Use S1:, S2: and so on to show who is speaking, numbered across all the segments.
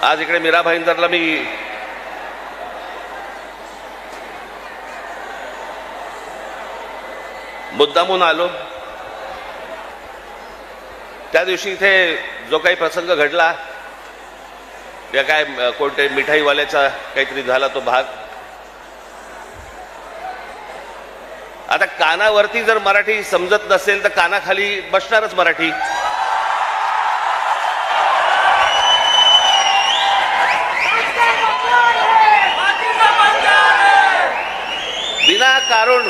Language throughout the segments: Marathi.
S1: आज इकडे मीरा भाईंदरला मी मुद्दामून आलो. त्या दिवशी इथे जो काही प्रसंग घडला, या काय कोणते मिठाईवाल्याचा काहीतरी झाला तो भाग, आता कानावरती जर मराठी समजत नसेल तर कानाखाली बसणारच मराठी.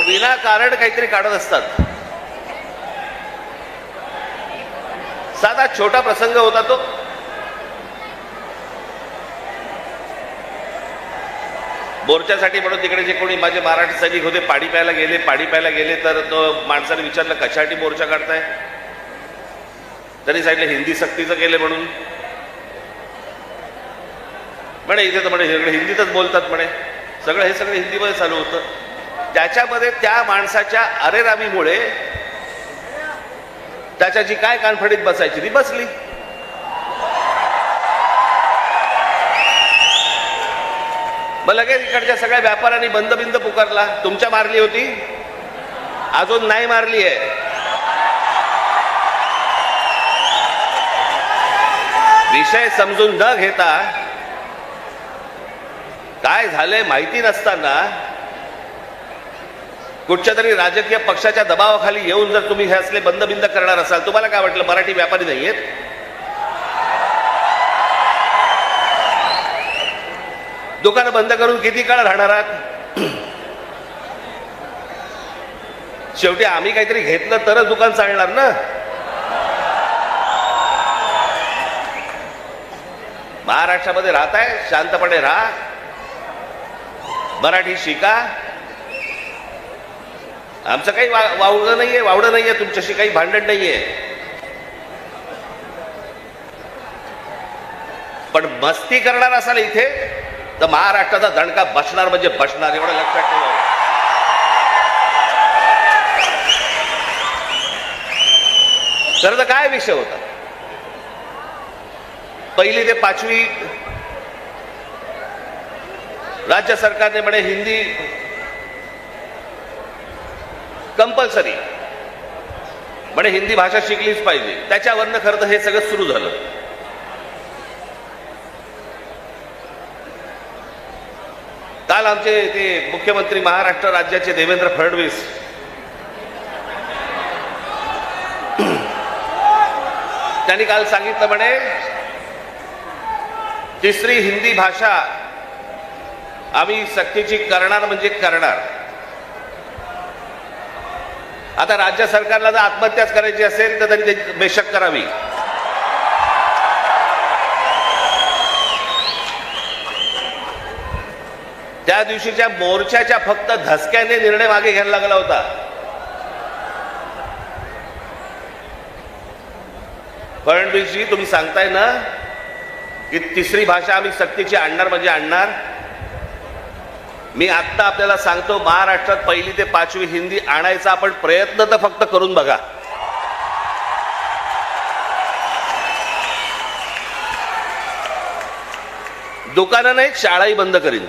S1: विनाकारण काहीतरी काढत असतात. साधा छोटा प्रसंग होता तो. मोर्चासाठी म्हणून तिकडे जे कोणी माझे मराठी सैनिक होते पाणी प्यायला गेले तर तो माणसाने विचारलं कशासाठी मोर्चा काढताय. त्यांनी सांगितलं हिंदी सक्तीचं केलं म्हणून. म्हणे इथे तर म्हणे सगळे हिंदीतच बोलतात म्हणे. हे सगळं हिंदीमध्ये चालू होतं. त्याच्यामध्ये त्या माणसाच्या अरेरावीमुळे त्याच्या जी काय कानफडीत बसायची ती बसली. मग लगेच इकडच्या सगळ्या व्यापाऱ्यांनी बंद पुकारला. तुमच्या मारली होती, अजून नाही मारली आहे. विषय समजून न घेता काय झालंय माहिती नसताना कुठच्या तरी राजकीय पक्षाच्या दबावाखाली येऊन जर तुम्ही हे असले बंद करणार असाल, तुम्हाला काय वाटलं मराठी व्यापारी नाहीयेत? दुकानं बंद करून किती काळ राहणार आहात? शेवटी आम्ही काहीतरी घेतलं तरच दुकान चालणार ना. महाराष्ट्रामध्ये राहताय, शांतपणे राहा, मराठी शिका. आमचं काही वावडं नाहीये, तुमच्याशी काही भांडण नाहीये. पण मस्ती करणार असाल इथे तर महाराष्ट्राचा दणका बसणार म्हणजे बसणार, एवढं लक्षात ठेवा. तर काय विषय होता? 1ली ते 5वी राज्य सरकारने म्हणे हिंदी कंपल्सरी, म्हणे हिंदी भाषा शिकलीच पाहिजे. त्याच्यावरनं खरं तर हे सगळं सुरू झालं. काल आमचे ते मुख्यमंत्री महाराष्ट्र राज्याचे देवेंद्र फडणवीस त्यांनी काल सांगितलं म्हणे तिसरी हिंदी भाषा आम्ही सक्तीची करणार म्हणजे करणार. आता राज्य सरकारला जर आत्महत्याच करायची असेल तर त्यांनी बेशक करावी. त्या दिवशीच्या मोर्चाच्या फक्त धसक्याने निर्णय मागे घ्यायला लागला होता. फडणवीसजी तुम्ही सांगताय ना की तिसरी भाषा आम्ही सक्तीची आणणार म्हणजे आणणार. मी आत्ता आपल्याला सांगतो, महाराष्ट्रात 1ली ते 5वी हिंदी आणायचा आपण प्रयत्न तर फक्त करून बघा. दुकानं नाहीत, शाळाही बंद करीन.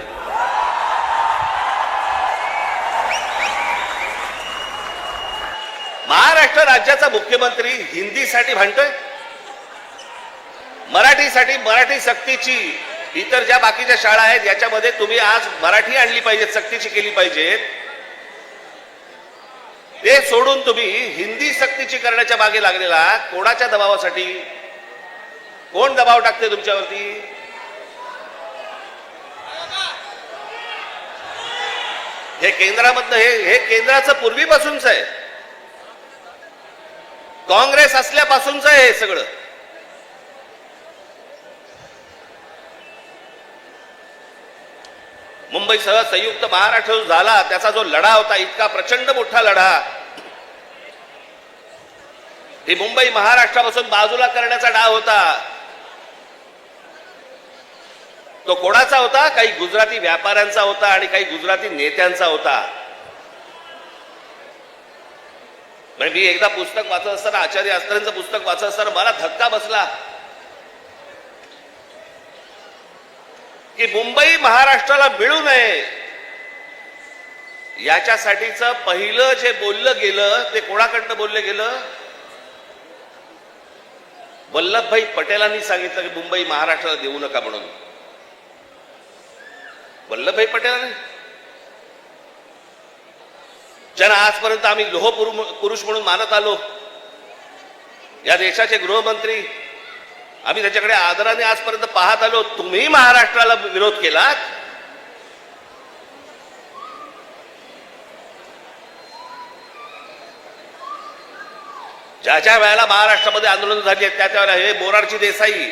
S1: महाराष्ट्र राज्याचा मुख्यमंत्री हिंदीसाठी भांडतोय, मराठीसाठी, मराठी सक्तीची. इतर ज्या बाकीच्या शाळा आहेत याच्यामध्ये तुम्ही आज मराठी आणली पाहिजे, सक्तीची केली पाहिजे. ते सोडून तुम्ही हिंदी सक्तीची करण्याच्या मागे लागलेला कोणाच्या दबावासाठी? कोण दबाव टाकते तुमच्यावरती? हे केंद्रामधनं हे केंद्राचं पूर्वीपासूनच आहे, काँग्रेस असल्यापासूनच आहे हे सगळं. मुंबईसह संयुक्त महाराष्ट्र झाला त्याचा जो लढा होता, इतका प्रचंड मोठा लढा, ही मुंबई महाराष्ट्रापासून बाजूला करण्याचा डाव होता. तो कोणाचा होता? काही गुजराती व्यापाऱ्यांचा होता आणि काही गुजराती नेत्यांचा होता. मी एकदा पुस्तक वाचत असताना, आचार्य आस्त्रेंचं पुस्तक वाचत असताना मला धक्का बसला. की मुंबई महाराष्ट्राला मिळू नये याच्यासाठीचं पहिलं जे बोललं गेलं ते कोणाकडनं बोललं गेलं? वल्लभभाई पटेलांनी सांगितलं की मुंबई महाराष्ट्राला देऊ नका म्हणून. वल्लभभाई पटेलांनी, ज्यांना आजपर्यंत आम्ही लोह पुरुष म्हणून मानत आलो, या देशाचे गृहमंत्री, आम्ही त्याच्याकडे आदराने आजपर्यंत पाहत आलो, तुम्ही महाराष्ट्राला विरोध केलात. ज्या ज्या वेळेला महाराष्ट्रामध्ये आंदोलन झाली आहेत त्या त्यावेळेला हे मोरारजी देसाई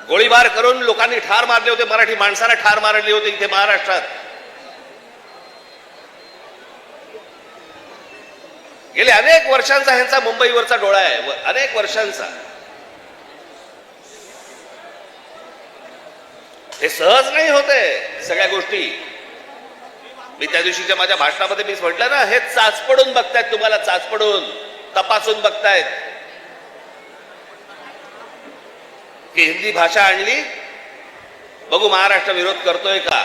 S1: गोळीबार करून लोकांनी ठार मारले होते, मराठी माणसाला ठार मारले होते इथे महाराष्ट्रात. गेले अनेक वर्षांचा ह्यांचा मुंबईवरचा डोळा आहे, अनेक वर्षांचा. हे सहज नाही होते सगळ्या गोष्टी. मी त्या दिवशीच्या माझ्या भाषणामध्ये मी म्हटलं ना, हे चाचपडून बघतायत, तुम्हाला चाचपडून तपासून बघतायत की हिंदी भाषा आणली, बघू महाराष्ट्र विरोध करतोय का,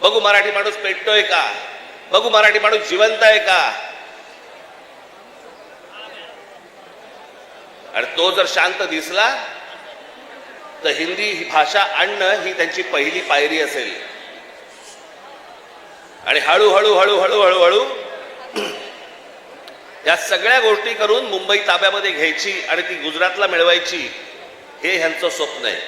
S1: बघू मराठी माणूस पेटतोय का, बघू मराठी माणूस जिवंत आहे का. आणि तो जर शांत दिसला तर हिंदी भाषा आणणं ही त्यांची पहिली पायरी असेल. आणि हळूहळू हळूहळू हळूहळू या सगळ्या गोष्टी करून मुंबई ताब्यामध्ये घ्यायची आणि ती गुजरातला मिळवायची, हे ह्यांचं स्वप्न आहे.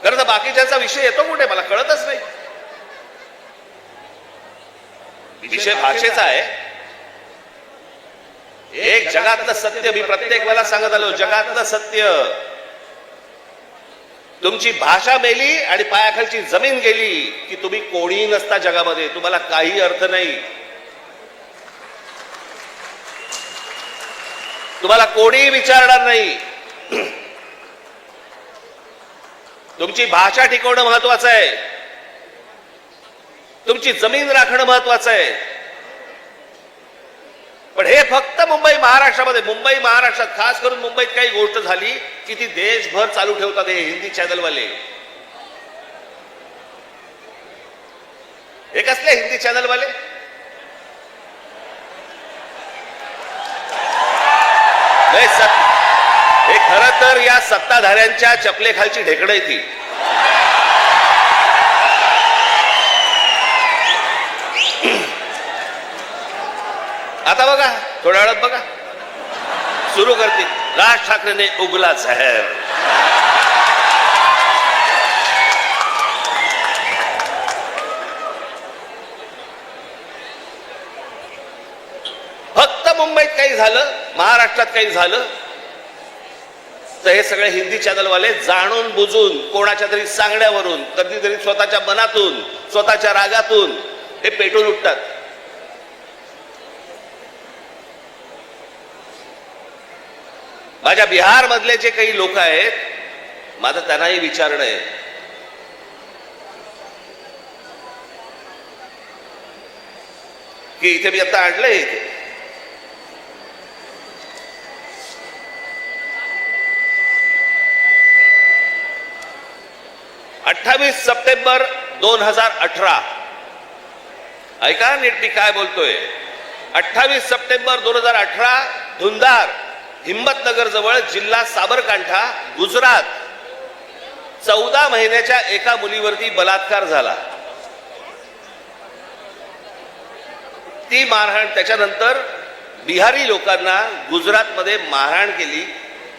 S1: खरं तर बाकीच्यांचा विषय येतो कुठे मला कळतच नाही. विषय भाषेचा आहे. एक जगातलं सत्य मी प्रत्येक वेळेला सांगत आलो, जगातलं सत्य, तुमची भाषा मेली आणि पायाखालची जमीन गेली की तुम्ही कोणीही नसता जगामध्ये, तुम्हाला काही अर्थ नाही. तुम्हाला कोणीही विचारणार नाही. तुमची भाषा टिकवणं महत्वाचं आहे, तुमची जमीन राखणं महत्वाचं आहे. पण हे फक्त मुंबई महाराष्ट्रामध्ये, मुंबई महाराष्ट्रात खास करून मुंबईत काही गोष्ट झाली की ती देशभर चालू ठेवतात हे हिंदी चॅनलवाले. हे कसले हिंदी चॅनलवाले? हे खरं तर या सत्ताधाऱ्यांच्या चपलेखालची ढेकणं आहे ती. आता बघा, थोड्या वेळात बघा सुरू करतील, राज ठाकरेने उगला जहर. फक्त मुंबईत काही झालं, महाराष्ट्रात काही झालं तर हे सगळे हिंदी चॅनलवाले जाणून बुजून कोणाच्या तरी सांगण्यावरून, कधीतरी स्वतःच्या मनातून, स्वतःच्या रागातून हे पेटून उठतात. माझ्या बिहार मधले जे काही लोक आहेत, माझं त्यांनाही विचारणं आहे की इथे मी आता आणलंय, इथे 28 सप्टेंबर 2018, ऐका नीट मी काय बोलतोय. 28 सप्टेंबर 2018 धुंधार, हिम्मतनगर जवळ, जिल्हा साबरकांठा, गुजरात, 14 महिन्याच्या एका मुलीवरती बलात्कार झाला. ती मारहाण, त्याच्यानंतर बिहारी लोकांना गुजरातमध्ये मारहाण केली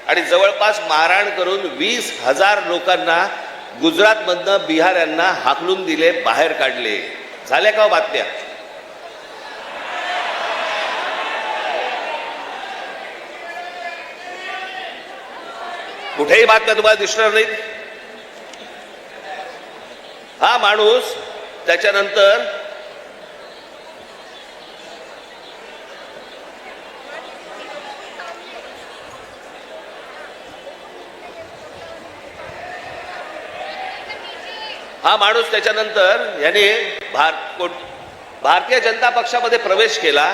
S1: आणि जवळपास मारहाण करून 20,000 लोकांना गुजरातमधनं बिहाऱ्यांना हाकलून दिले, बाहेर काढले. झाल्या का बातम्या? कुठेही बातम्या तुम्हाला दिसणार नाहीत. हा माणूस त्याच्यानंतर याने भारतीय जनता पक्षामध्ये प्रवेश केला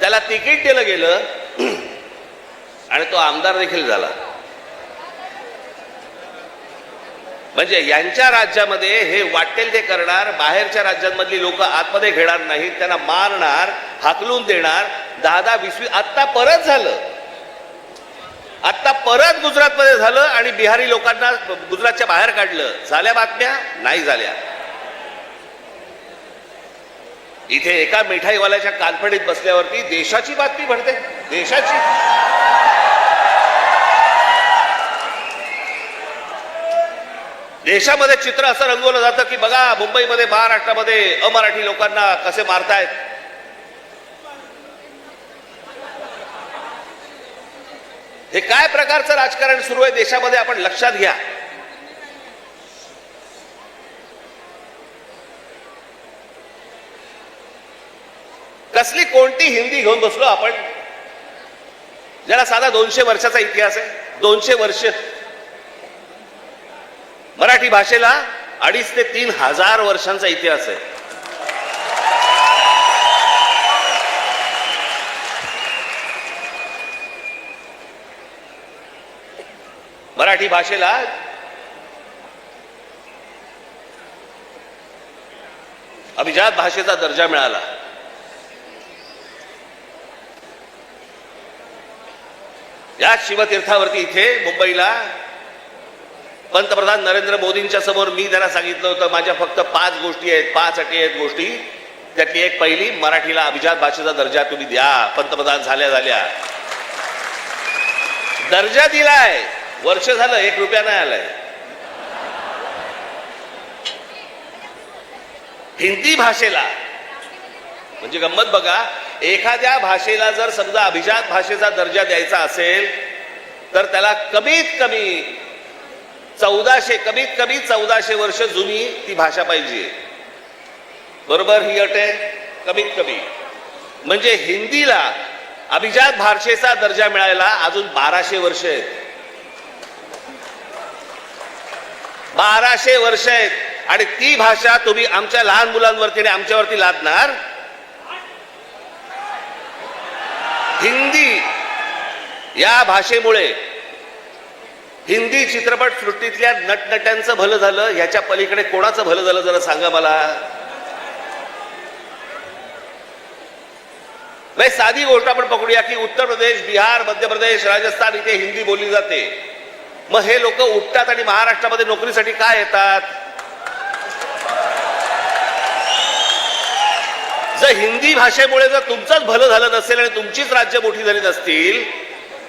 S1: त्याला तिकीट दिलं गेलं आणि तो आमदार देखील झाला. म्हणजे यांच्या राज्यामध्ये हे वाटेल ते करणार, बाहेरच्या राज्यांमधली लोक आतमध्ये घेणार नाहीत, त्यांना मारणार, हाकलून देणार. 10-10, 20-20 आत्ता परत झालं. आत्ता परत गुजरातमध्ये झालं आणि बिहारी लोकांना गुजरातच्या बाहेर काढलं. झाल्या बातम्या? नाही झाल्या. इथे एका मिठाईवाल्याच्या कानफडीत बसल्यावरती देशाची बातमी घडते. देशाची. देशामध्ये चित्र असं रंगवलं जातं की बघा मुंबईमध्ये, महाराष्ट्रामध्ये अमराठी लोकांना कसे मारतायत. हे काय प्रकारचं राजकारण सुरू आहे देशामध्ये, आपण लक्षात घ्या. कसली कोणती हिंदी घेऊन बसलो आपण, ज्याला साधा 200 वर्षाचा इतिहास आहे. 200 वर्ष. मराठी भाषेला 2,500 ते 3,000 वर्षांचा इतिहास आहे. मराठी भाषेला अभिजात भाषेचा दर्जा मिळाला. या शिवतीर्थावरती इथे मुंबईला पंतप्रधान नरेंद्र मोदींच्या समोर मी त्यांना सांगितलं होतं, माझ्या फक्त 5 गोष्टी आहेत, 5 अटी आहेत गोष्टी. त्यातली एक पहिली, मराठीला अभिजात भाषेचा दर्जा तुम्ही द्या. पंतप्रधान झाल्या दर्जा दिलाय. वर्ष झालं, 1 रुपया नाही आलाय. हिंदी भाषेला म्हणजे गंमत बघा, एखाद्या भाषेला जर समजा अभिजात भाषेचा दर्जा द्यायचा असेल तर त्याला कमीत कमी 1400 वर्ष जुनी ती भाषा पाहिजे. बरोबर? ही अट आहे कमीत कमी. म्हणजे हिंदीला अभिजात भाषेचा दर्जा मिळायला अजून 1200 वर्ष आहेत. 1200 वर्ष आहेत. आणि ती भाषा तुम्ही आमच्या लहान मुलांवरती आणि आमच्यावरती लादणार. हिंदी या भाषेमुळे हिंदी चित्रपट सृष्टीतल्या नटनट्यांचं भलं झालं, ह्याच्या पलीकडे कोणाचं भलं झालं जरा सांगा मला. साधी गोष्ट आपण पकडूया की उत्तर प्रदेश, बिहार, मध्य प्रदेश, राजस्थान इथे हिंदी बोलली जाते. मग हे लोक उठतात आणि महाराष्ट्रामध्ये नोकरीसाठी काय येतात? जर हिंदी भाषेमुळे जर तुमचंच भलं झालं नसेल आणि तुमचीच राज्य मोठी झाली नसतील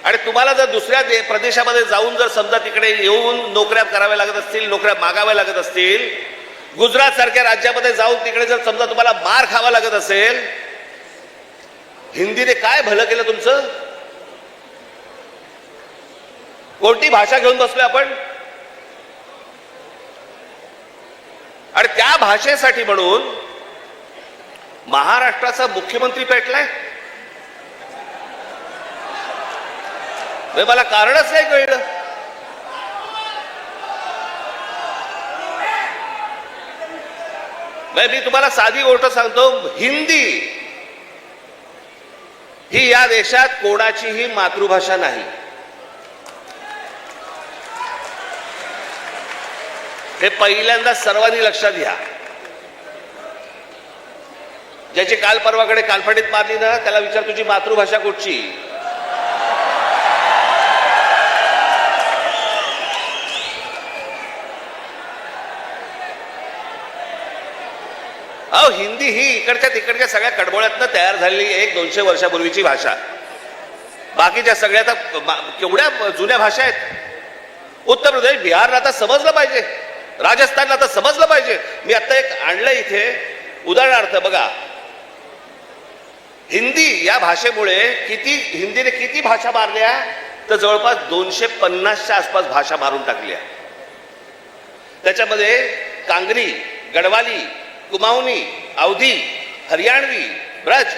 S1: आणि तुम्हाला जर दुसऱ्या प्रदेशामध्ये जाऊन जर समजा तिकडे येऊन नोकऱ्या कराव्या लागत असतील, नोकऱ्या मागाव्या लागत असतील, गुजरात सारख्या राज्यामध्ये जाऊन तिकडे जर समजा तुम्हाला मार खावा लागत असेल, हिंदीने काय भलं केलं तुमचं? कोणती भाषा घेऊन बसलोय आपण? आणि त्या भाषेसाठी म्हणून महाराष्ट्राचा मुख्यमंत्री पेटलाय. मला कारणच नाही कळलं. मी तुम्हाला साधी गोष्ट सांगतो, हिंदी ही या देशात कोणाचीही मातृभाषा नाही. हे पहिल्यांदा सर्वांनी लक्षात घ्या. ज्याची काल परवाकडे कालफडीत मारली ना, त्याला विचार तुझी मातृभाषा कुठची? अहो, हिंदी ही इकडच्या तिकडच्या सगळ्या कडबोळ्यातनं तयार झालेली 100-200 वर्षापूर्वीची भाषा. बाकीच्या सगळ्या केवढ्या जुन्या भाषा आहेत. उत्तर प्रदेश, बिहारला आता समजलं पाहिजे, राजस्थानला आता समजलं पाहिजे. मी आता एक आणलं इथे उदाहरणार्थ बघा. हिंदी या भाषेमुळे हिंदीने किती भाषा मारल्या तर जवळपास 250च्या आसपास भाषा मारून टाकल्या. त्याच्यामध्ये कांगरी, गढवाली, कुमाऊनी, अवधी, हरियाणवी, ब्रज,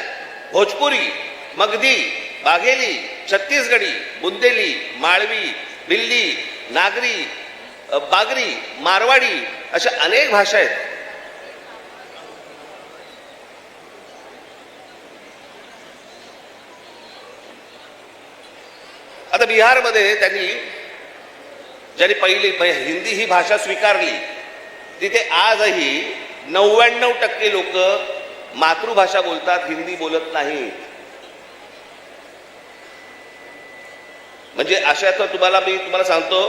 S1: भोजपुरी, मगधी, बाघेली, छत्तीसगडी, बुंदेली, माळवी, दिल्ली, नागरी, बागरी, मारवाडी अशा अनेक भाषा आहेत. आता बिहारमध्ये ज्यांनी पहिली हिंदी ही भाषा स्वीकारली तिथे आजही 99% लोक मातृभाषा बोलतात, हिंदी बोलत नाही. म्हणजे अशा तर मी तुम्हाला सांगतो,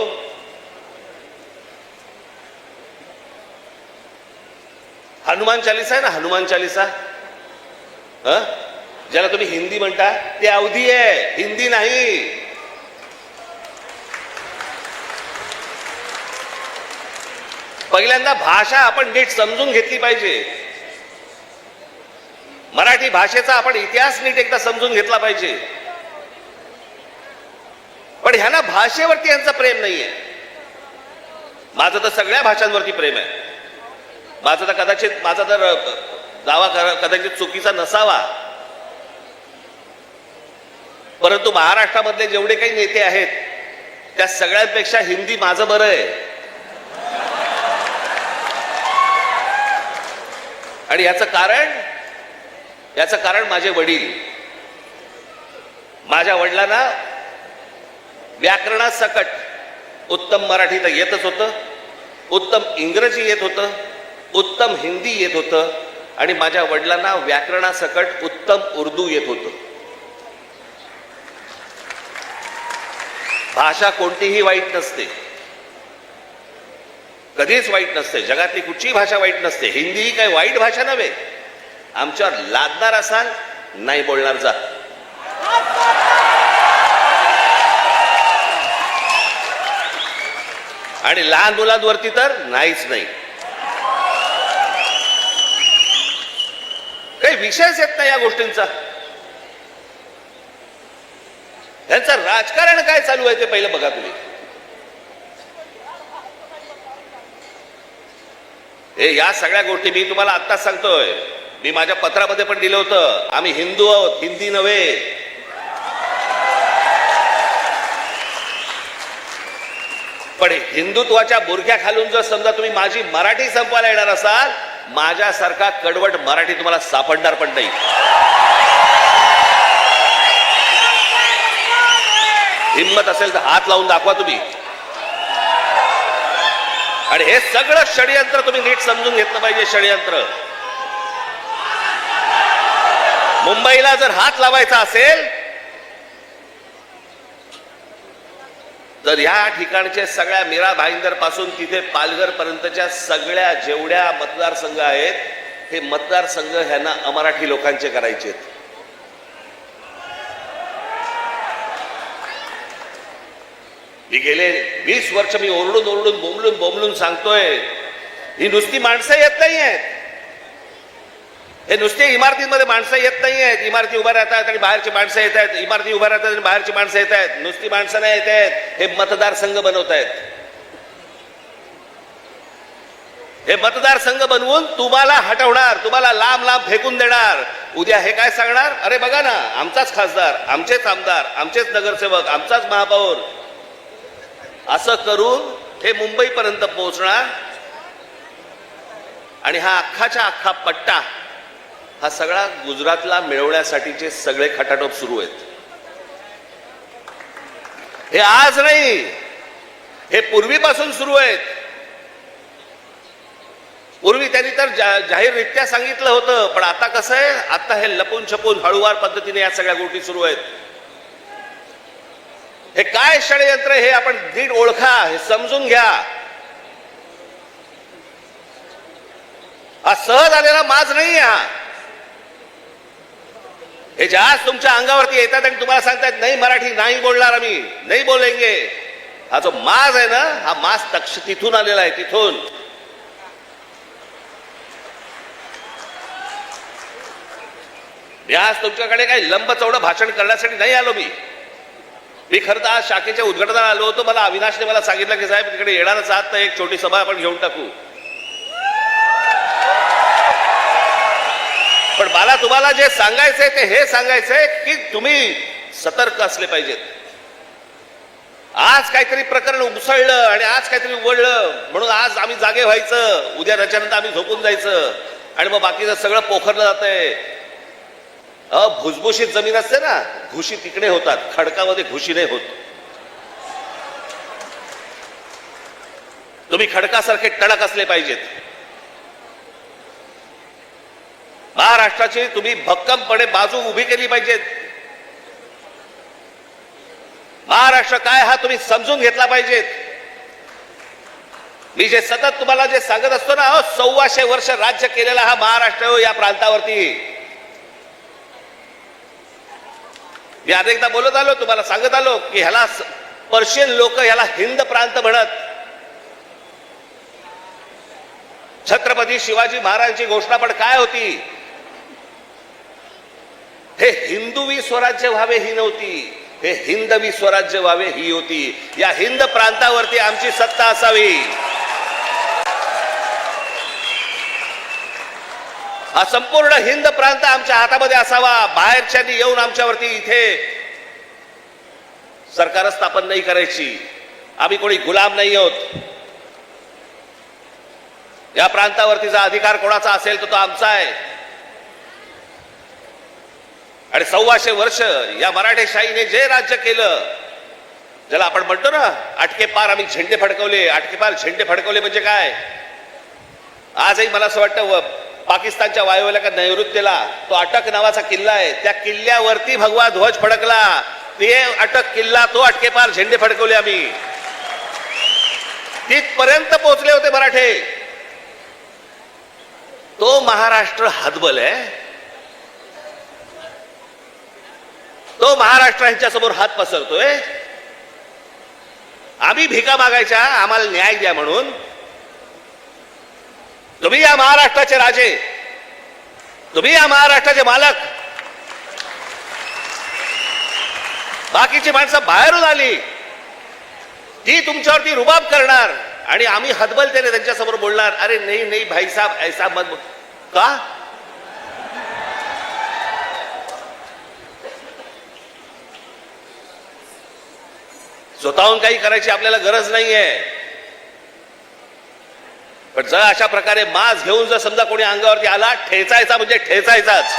S1: हनुमान चालीसा आहे ना, हनुमान चालीसा ज्याला तुम्ही हिंदी म्हणता ते अवधी आहे, हिंदी नाही. पहिल्यांदा भाषा आपण नीट समजून घेतली पाहिजे. मराठी भाषेचा आपण इतिहास नीट एकदा समजून घेतला पाहिजे. पण ह्यांना भाषेवरती यांचं प्रेम नाहीये. माझं तर सगळ्या भाषांवरती प्रेम आहे. माझा तर दावा कदाचित चुकीचा नसावा, परंतु महाराष्ट्रामधले जेवढे काही नेते आहेत त्या सगळ्यांपेक्षा हिंदी माझं बरं आहे. आणि याचं कारण माझे वडील. माझ्या वडिलांना व्याकरणासकट उत्तम मराठी तर येतच होतं, उत्तम इंग्रजी येत होतं, उत्तम हिंदी येत होतं, आणि माझ्या वडिलांना व्याकरणासकट उत्तम उर्दू येत होतं. भाषा कोणतीही वाईट नसते, कधीच वाईट नसते. जगातली कुठचीही भाषा वाईट नसते. हिंदी ही काही वाईट भाषा नव्हे. आमच्यावर लादणार असाल, नाही बोलणार जा. आणि लहान मुलांवरती तर नाहीच नाही. काही विषयच येत नाही या गोष्टींचा. त्यांचं राजकारण काय चालू आहे ते पहिलं बघा तुम्ही. या सगळ्या गोष्टी मी तुम्हाला आत्ताच सांगतोय. मी माझ्या पत्रामध्ये पण दिलं होतं, आम्ही हिंदू आहोत, हिंदी नव्हे. पण हिंदुत्वाच्या बुरख्या खालून जर समजा तुम्ही माझी मराठी संपवायला येणार असाल, माझ्यासारखा कडवट मराठी तुम्हाला सापडणार पण नाही. हिम्मत असेल तर हात लावून दाखवा तुम्ही. आणि हे सगळं षडयंत्र तुम्ही नीट समजून घेतलं पाहिजे. षडयंत्र मुंबईला जर हात लावायचा असेल तर या ठिकाणचे सगळ्या मीरा भाईंदर पासून तिथे पालघर पर्यंतच्या सगळ्या जेवढ्या मतदारसंघ आहेत, हे मतदारसंघ ह्यांना अमराठी लोकांचे करायचे आहेत. मी गेले 20 वर्ष मी ओरडून बोंबलून सांगतोय, ही नुसती माणसं येत नाही आहेत. हे नुसते इमारतींमध्ये माणसं येत नाही आहेत. इमारती उभ्या राहतात आणि बाहेरची माणसं येत आहेत. इमारती उभ्या राहतात आणि बाहेरची माणसं येत आहेत. नुसती माणसं नाही येत आहेत. हे मतदारसंघ बनवत आहेत. हे मतदारसंघ बनवून तुम्हाला हटवणार, तुम्हाला लांब फेकून देणार. उद्या हे काय सांगणार, अरे बघा ना, आमचाच खासदार, आमचेच आमदार, आमचेच नगरसेवक, आमचाच महापौर. असं करून हे मुंबईपर्यंत पोहोचणार. आणि हा अख्खाच्या अख्खा पट्टा हा सगळा गुजरातला मिळवण्यासाठीचे सगळे खटाटोप सुरू आहेत. हे आज नाही, हे पूर्वीपासून सुरू आहेत. पूर्वी त्यांनी तर जाहीररित्या सांगितलं होतं, पण आता कसं आहे, आता हे लपून छपून हळूवार पद्धतीने या सगळ्या गोष्टी सुरू आहेत. हे काय षडयंत्र हे आपण नीट ओळखा, हे समजून घ्या. हा सहज आलेला माज नाही. हे जे आज तुमच्या अंगावरती येतात आणि तुम्हाला सांगतात नाही मराठी नाही बोलणार, आम्ही नाही बोलेंगे, हा जो माज आहे ना, हा माज तिथून आलेला आहे. तिथून मी आज तुमच्याकडे काही लंब चौडं भाषण करण्यासाठी नाही आलो. मी खरं तर आज शाखेच्या उद्घाटनाला आलो होतो. मला अविनाशने मला सांगितलं की साहेब तिकडे येणारच आहात तर एक छोटी सभा आपण घेऊन टाकू. पण मला तुम्हाला जे सांगायचंय ते हे सांगायचंय की तुम्ही सतर्क असले पाहिजेत. आज काहीतरी प्रकरण उसळलं आणि आज काहीतरी उघडलं म्हणून आज आम्ही जागे व्हायचं, उद्या त्याच्यानंतर आम्ही झोपून जायचं आणि मग बाकीचं सगळं पोखरलं जातंय. भुसभुशीत जमीन असते ना, घुशी तिकडे होतात, खडकामध्ये घुशी नाही होत. तुम्ही खडकासारखे टणक असले पाहिजेत. महाराष्ट्राची तुम्ही भक्कमपणे बाजू उभी केली पाहिजेत. महाराष्ट्र काय हा तुम्ही समजून घेतला पाहिजेत. मी जे सतत तुम्हाला जे सांगत असतो ना, 1400 वर्ष राज्य केलेला हा महाराष्ट्र या प्रांतावरती. मी अनेकदा बोलत आलो, तुम्हाला सांगत आलो की ह्याला पर्शियन लोक ह्याला हिंद प्रांत म्हणत. छत्रपती शिवाजी महाराजांची घोषणा पण काय होती? हे हिंदवी स्वराज्य व्हावे ही नव्हती, हे हिंदवी स्वराज्य व्हावे ही होती. या हिंद प्रांतावरती आमची सत्ता असावी. हा संपूर्ण हिंद प्रांत आमच्या हातामध्ये असावा. बाहेरच्यांनी येऊन आमच्यावरती इथे सरकार स्थापन नाही करायची. आम्ही कोणी गुलाम नाही आहोत. या प्रांतावरतीचा अधिकार कोणाचा असेल तो आमचा आहे. आणि 1400 वर्ष या मराठेशाहीने जे राज्य केलं, ज्याला आपण म्हणतो ना अटके पार आम्ही झेंडे फडकवले. अटके पार झेंडे फडकवले म्हणजे काय? आजही मला असं वाटतं पाकिस्तानच्या वायुव्याला नैऋत्यला तो अटक नावाचा किल्ला आहे, त्या किल्ल्यावरती भगवा ध्वज फडकला. ते अटक किल्ला, तो अटके पार झेंडे फडकवले आम्ही. तिथपर्यंत पोहोचले होते मराठे. तो महाराष्ट्र हतबल आहे. तो महाराष्ट्र यांच्यासमोर हात पसरतोय. आम्ही भिका मागायच्या आम्हाला न्याय द्या म्हणून. तुम्ही या महाराष्ट्राचे राजे, तुम्ही या महाराष्ट्राचे मालक. बाकीची माणसं बाहेरून आली, ती तुमच्यावरती रुबाब करणार आणि आम्ही हतबलतेने त्यांच्यासमोर बोलणार, अरे नाही नाही भाई साहब ऐसा मत. का? स्वतःहून काही करायची आपल्याला गरज नाहीये. पण जर अशा प्रकारे माज घेऊन जर समजा कोणी अंगावरती आला, ठेचायचा म्हणजे ठेचायचाच.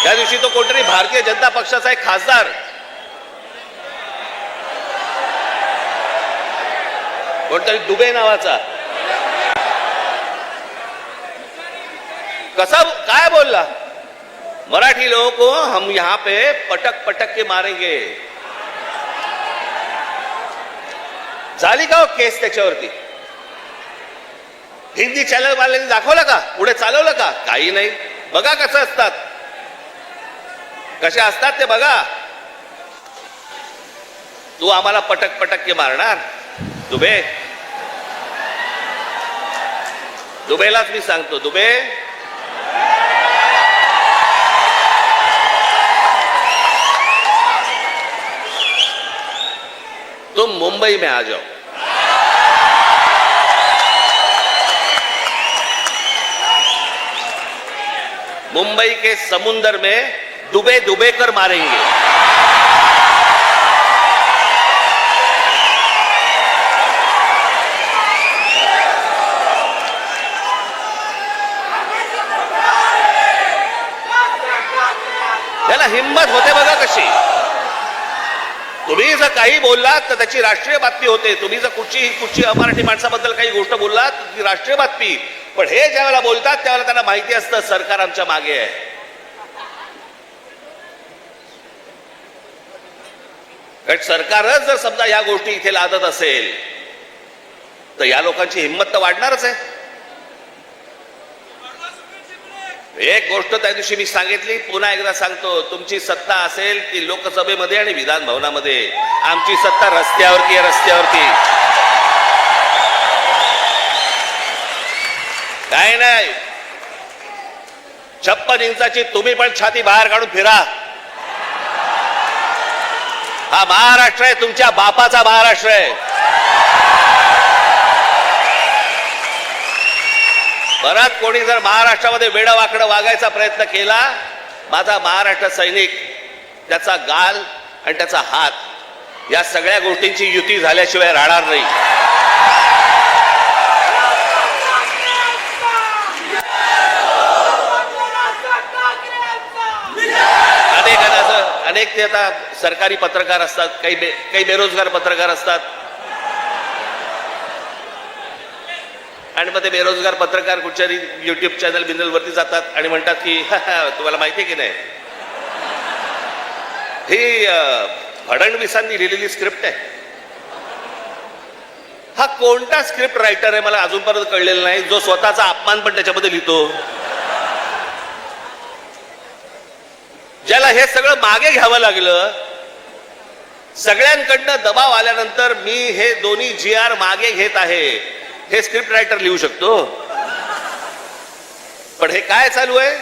S1: त्या दिवशी तो कोणतरी भारतीय जनता पक्षाचा एक खासदार, कोणतरी दुबे नावाचा, कसा काय बोलला, मराठी लोगों को हम यहां पे पटक पटक के मारेंगे. झाली का केस त्याच्यावरती? हिंदी चॅनल वाल्यांनी दाखवलं का? पुढे चालवलं का? काही नाही. बघा कसं असतात, कसे असतात ते बघा. तू आम्हाला पटक पटक के मारणार? दुबे, दुबेलाच मी सांगतो, दुबे तुम मुंबई में आ जाओ. मुंबई के समुंदर में डूबे डूबे कर मारेंगे. त्याला हिम्मत होते बघा कशी. तुम्ही जर काही बोललात तर त्याची राष्ट्रीय बातमी होते. तुम्ही जर कुठची अमराठी माणसाबद्दल काही गोष्ट बोललात ती राष्ट्रीय बातमी. पण हे ज्यावेळेला बोलतात त्यावेळेला त्यांना माहिती असतं सरकार आमच्या मागे आहे. कारण सरकारच जर समजा या गोष्टी इथे लादत असेल तर या लोकांची हिंमत तर वाढणारच आहे. एक गोष्ट त्या दिवशी मी सांगितली, पुन्हा एकदा सांगतो, तुमची सत्ता असेल ती लोकसभेमध्ये आणि विधान भवनामध्ये. आमची सत्ता रस्त्यावरती आहे, रस्त्यावरती. काय नाही. 56 इंचाची तुम्ही पण छाती बाहेर काढून फिरा. हा महाराष्ट्र आहे, तुमच्या बापाचा महाराष्ट्र आहे. बराच कोणी जर महाराष्ट्रामध्ये वेडं वाकडं वागायचा प्रयत्न केला, माझा महाराष्ट्र सैनिक त्याचा गाल आणि त्याचा हात या सगळ्या गोष्टींची युती झाल्याशिवाय राहणार नाही. अनेक ते आता सरकारी पत्रकार असतात, काही बेरोजगार पत्रकार असतात, आणि मग ते बेरोजगार पत्रकार कुठच्याही युट्यूब चॅनल बिनलवरती जातात आणि म्हणतात की तुम्हाला माहिती आहे की नाही, ही फडणवीसांनी लिहिलेली स्क्रिप्ट आहे. हा कोणता स्क्रिप्ट रायटर आहे मला अजूनपर्यंत कळलेला नाही, जो स्वतःचा अपमान पण त्याच्यामध्ये लिहितो, ज्याला हे सगळं मागे घ्यावं लागलं. सगळ्यांकडनं दबाव आल्यानंतर मी हे दोन्ही GR मागे घेत आहे, हे स्क्रिप्ट रायटर लिहू शकतो. पण हे काय चालू आहे,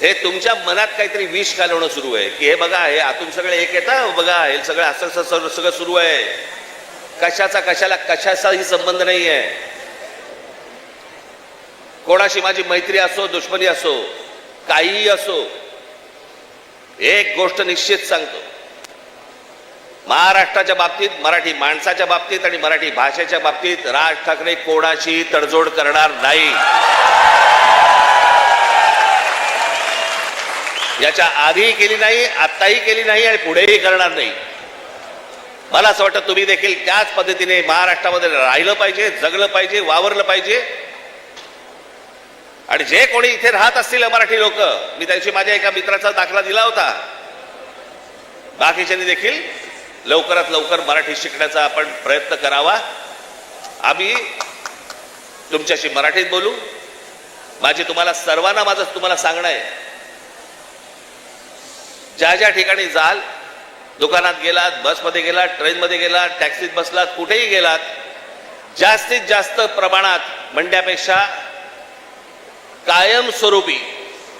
S1: हे तुमच्या मनात काहीतरी विष घालवणं सुरू आहे की हे बघा, हे आतून सगळं एक येतं, बघा हे सगळं असं सगळं सुरू आहे. कशाचा कशाला कशाचाही संबंध नाही आहे. कोणाशी माझी मैत्री असो, दुश्मनी असो, काहीही असो, एक गोष्ट निश्चित सांगतो, महाराष्ट्राच्या बाबतीत, मराठी माणसाच्या बाबतीत आणि मराठी भाषेच्या बाबतीत राज ठाकरे कोणाशी तडजोड करणार नाही. याच्या आधीही केली नाही, आत्ताही केली नाही आणि पुढेही करणार नाही. मला असं वाटतं तुम्ही देखील त्याच पद्धतीने महाराष्ट्रामध्ये राहिलं पाहिजे, जगलं पाहिजे, वावरलं पाहिजे. आणि जे कोणी इथे राहत असतील मराठी लोक, मी त्याची माझ्या एका मित्राचा दाखला दिला होता, बाकीच्यांनी देखील लवकरात लवकर मराठी शिकण्याचा आपण प्रयत्न करावा. आम्ही तुमच्याशी मराठीत बोलू. माझी तुम्हाला सर्वांना माझं तुम्हाला सांगणं आहे, ज्या ज्या ठिकाणी जाल, दुकानात गेलात, बसमध्ये गेलात, ट्रेनमध्ये गेलात, टॅक्सीत बसलात, कुठेही गेलात, जास्तीत जास्त प्रमाणात म्हणण्यापेक्षा कायमस्वरूपी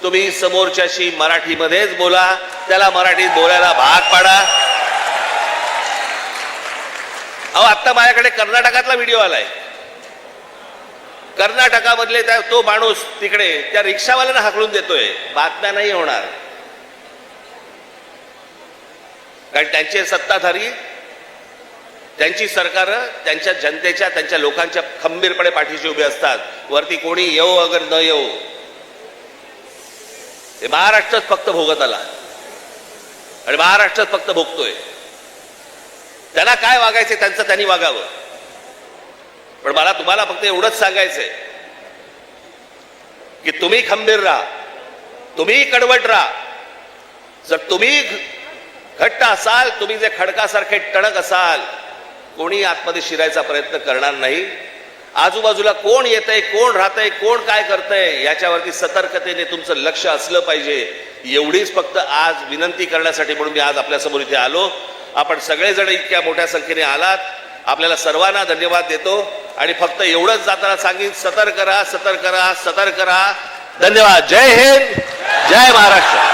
S1: तुम्ही समोरच्याशी मराठीमध्येच बोला, त्याला मराठीत बोलायला भाग पाडा. अहो, आता माझ्याकडे कर्नाटकातला व्हिडिओ आलाय. कर्नाटकामधले तो माणूस तिकडे त्या रिक्षावाल्याला हाकलून देतोय. बातम्या नाही होणार, कारण त्यांचे सत्ताधारी, त्यांची सरकार त्यांच्या जनतेच्या, त्यांच्या लोकांच्या खंबीरपणे पाठीशी उभे असतात. वरती कोणी येऊ अगर न येऊ, हे महाराष्ट्रच फक्त भोगत आला आणि महाराष्ट्रच फक्त भोगतोय. त्यांना काय वागायचं त्यांचं त्यांनी वागावं. पण मला तुम्हाला फक्त एवढंच सांगायचंय की तुम्ही खंबीर राहा, तुम्ही कडवट राहा. जर तुम्ही घट्ट असाल, तुम्ही जे खडकासारखे टणक असाल, कोणी आतमध्ये शिरायचा प्रयत्न करणार नाही. आजूबाजूला कोण येतंय, कोण राहतंय, कोण काय करतंय, याच्यावरती सतर्कतेने तुमचं लक्ष असलं पाहिजे. एवढीच फक्त आज विनंती करण्यासाठी म्हणून मी आज आपल्यासमोर इथे आलो. आपण सगळेजण इतक्या मोठ्या संख्येने आलात, आपल्याला सर्वांना धन्यवाद देतो. आणि फक्त एवढंच जाताना सांगेन, सतर्क राहा, सतर्क राहा, सतर्क राहा. धन्यवाद. जय हिंद, जय महाराष्ट्र.